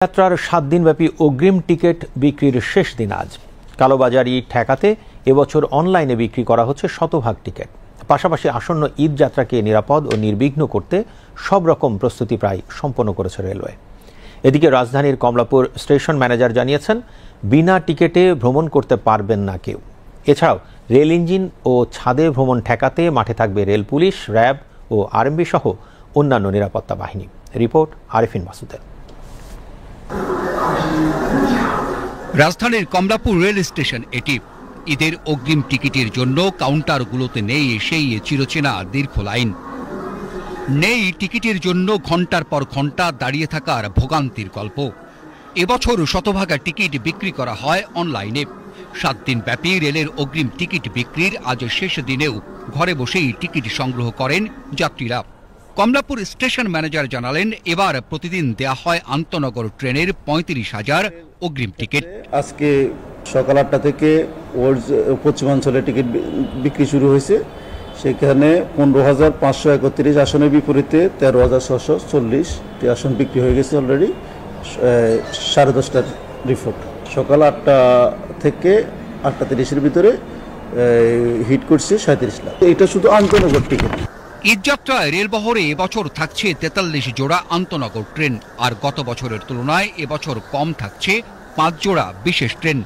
যাত্রার ৭ দিনব্যাপী অগ্রিম টিকিট বিক্রির শেষ দিন আজ। কালোবাজারি ঠেকাতে এবছর অনলাইনে বিক্রি করা হচ্ছে শতভাগ টিকিট। পাশাপাশি আসন্ন ঈদ যাত্রাকে নিরাপদ ও নির্বিঘ্ন করতে সব রকম প্রস্তুতি প্রায় সম্পন্ন করেছে রেলওয়ে। এদিকে রাজধানীর কমলাপুর স্টেশন ম্যানেজার জানিয়েছেন, বিনা টিকিটে ভ্রমণ করতে পারবেন না কেউ। এছাড়াও রেল ইঞ্জিন ও ছাদে ভ্রমণ ঠেকাতে মাঠে থাকবে রেল পুলিশ, র্যাব ও আরএমবি সহ অন্যান্য নিরাপত্তা বাহিনী। রিপোর্ট আরিফিন মাসুদের। রাজধানীর কমলাপুর রেল স্টেশন এটি। ঈদের অগ্রিম টিকিটের জন্য কাউন্টারগুলোতে নেই সেই চিরচেনা দীর্ঘ লাইন, নেই টিকিটের জন্য ঘন্টার পর ঘন্টা দাঁড়িয়ে থাকার ভোগান্তির গল্প। এবছর শতভাগা টিকিট বিক্রি করা হয় অনলাইনে। ৭ দিন ব্যাপী রেলের অগ্রিম টিকিট বিক্রির আজ শেষ দিনেও ঘরে বসেই টিকিট সংগ্রহ করেন যাত্রীরা। কমলাপুর স্টেশন ম্যানেজার জানালেন, এবার প্রতিদিন দেয়া হয় আন্তনগর ট্রেনের ৩৫,০০০ অগ্রিম টিকিট। আজকে সকাল ৮টা থেকে পশ্চিমাঞ্চলে টিকিট বিক্রি শুরু হয়েছে। সেখানে ১৫,৫৩১ আসনের বিপরীতে ১৩,৬৪০টি আসন বিক্রি হয়ে গেছে অলরেডি। 10:30টার রিপোর্ট। সকাল ৮টা থেকে ৮টা ৩০-এর ভিতরে হিট করছে ৩৭ লাখ। এটা শুধু আন্তনগর টিকিট। ঈদযাত্রায় রেলবহরে এবছর থাকছে ৪৩ জোড়া আন্তনগর ট্রেন, আর গত বছরের তুলনায় এবছর কম থাকছে ৫ জোড়া বিশেষ ট্রেন।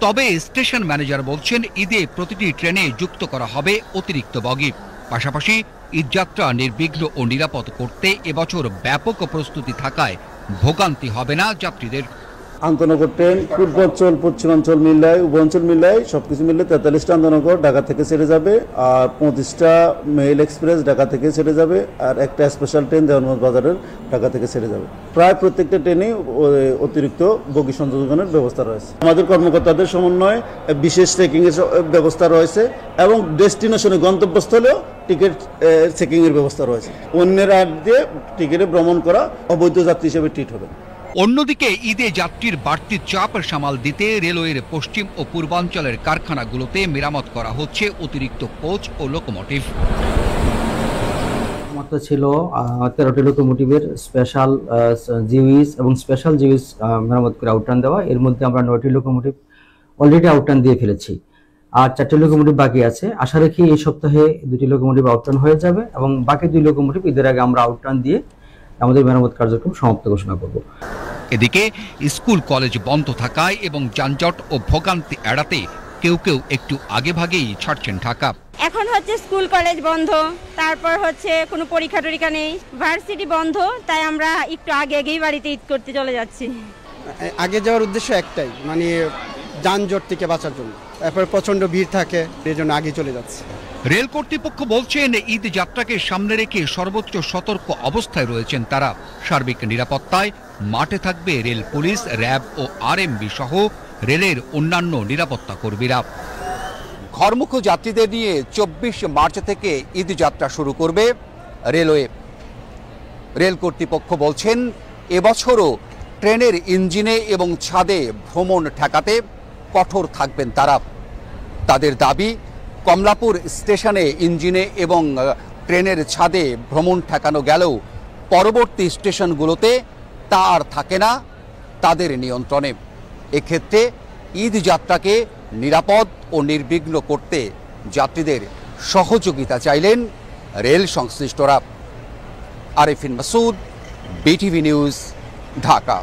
তবে স্টেশন ম্যানেজার বলছেন, ঈদে প্রতিটি ট্রেনে যুক্ত করা হবে অতিরিক্ত বগি। পাশাপাশি ঈদযাত্রা নির্বিঘ্ন ও নিরাপদ করতে এবছর ব্যাপক প্রস্তুতি থাকায় ভোগান্তি হবে না যাত্রীদের। আন্তনগর ট্রেন পূর্বাঞ্চল পশ্চিমাঞ্চল মিলায়, উভয়াঞ্চল মিলায় সবকিছু মিলে ৪৩টা আন্তনগর ঢাকা থেকে ছেড়ে যাবে, আর ২৫টা মেইল এক্সপ্রেস ঢাকা থেকে ছেড়ে যাবে, আর একটা স্পেশাল ট্রেন দেওয়ানগঞ্জ বাজারের ঢাকা থেকে ছেড়ে যাবে। প্রায় প্রত্যেকটা ট্রেনে অতিরিক্ত বগি সংযোজনের ব্যবস্থা রয়েছে। আমাদের কর্মকর্তাদের সমন্বয়ে বিশেষ চেকিং এর ব্যবস্থা রয়েছে এবং ডেস্টিনেশনে গন্তব্যস্থলেও টিকিট চেকিং এর ব্যবস্থা রয়েছে। অন্যের আট দিয়ে টিকিটে ভ্রমণ করা অবৈধ যাত্রী হিসেবে ট্রিট হবে। অন্যদিকে ঈদে যাত্রীর বাড়তি চাপ সামাল দিতে রেলওয়ের পশ্চিম ও পূর্বাঞ্চলের কারখানাগুলোতে মেরামত করা হচ্ছে অতিরিক্ত কোচ ও লোকোমোটিভ। মাত্রা ছিল 13টি লোকোমোটিভের স্পেশাল জিউইস এবং স্পেশাল জিউইস মেরামত করে আউটরান দেওয়া। এর মধ্যে আমরা 9টি লোকোমোটিভ অলরেডি আউটরান দিয়ে ফেলেছি, আর 4টি লোকোমোটিভ বাকি আছে। আশা রাখি এই সপ্তাহে 2টি লোকোমোটিভ আউটরান হয়ে যাবে এবং বাকি 2 লোকোমোটিভ ঈদের আগে আমরা আউটরান দিয়ে আমাদের মেরামত কার্যক্রম সমাপ্ত ঘোষণা করব। এদিকে স্কুল কলেজ বন্ধ থাকায় এবং যানজট ও ভোগান্তি এড়াতে কেউ কেউ একটু আগে ভাগেই ছাড়ছেন ঢাকা। এখন হচ্ছে স্কুল কলেজ বন্ধ, তারপর হচ্ছে কোনো পরীক্ষা টরীক্ষা নেই, ভার্সিটি বন্ধ, তাই আমরা একটু আগেই বাড়িতে ঈদ করতে চলে যাচ্ছি। আগে যাওয়ার উদ্দেশ্য একটাই, মানে যানজট থেকে বাঁচার জন্য। এরপর প্রচন্ড ভিড় থাকে, এই জন্য আগে চলে যাচ্ছে। রেল কর্তৃপক্ষ বলছেন, ঈদ যাত্রাকে সামনে রেখে সর্বোচ্চ সতর্ক অবস্থায় রয়েছেন তারা। সার্বিক নিরাপত্তায় মাঠে থাকবে রেল পুলিশ, র্যাব ও আরএমবি সহ রেলের অন্যান্য নিরাপত্তা কর্মীরা। ঘরমুখ যাত্রীদের নিয়ে ২৪ মার্চ থেকে ঈদ যাত্রা শুরু করবে রেলওয়ে। রেল কর্তৃপক্ষ বলছেন, এবছরও ট্রেনের ইঞ্জিনে এবং ছাদে ভ্রমণ ঠেকাতে কঠোর থাকবেন তারা। তাদের দাবি, কমলাপুর স্টেশনে ইঞ্জিনে এবং ট্রেনের ছাদে ভ্রমণ ঠেকানো গেলেও পরবর্তী স্টেশনগুলোতে তা আর থাকে না তাদের নিয়ন্ত্রণে। এক্ষেত্রে ঈদ যাত্রাকে নিরাপদ ও নির্বিঘ্ন করতে যাত্রীদের সহযোগিতা চাইলেন রেল সংশ্লিষ্টরা। Arifin Masud, BTV news, Dhaka.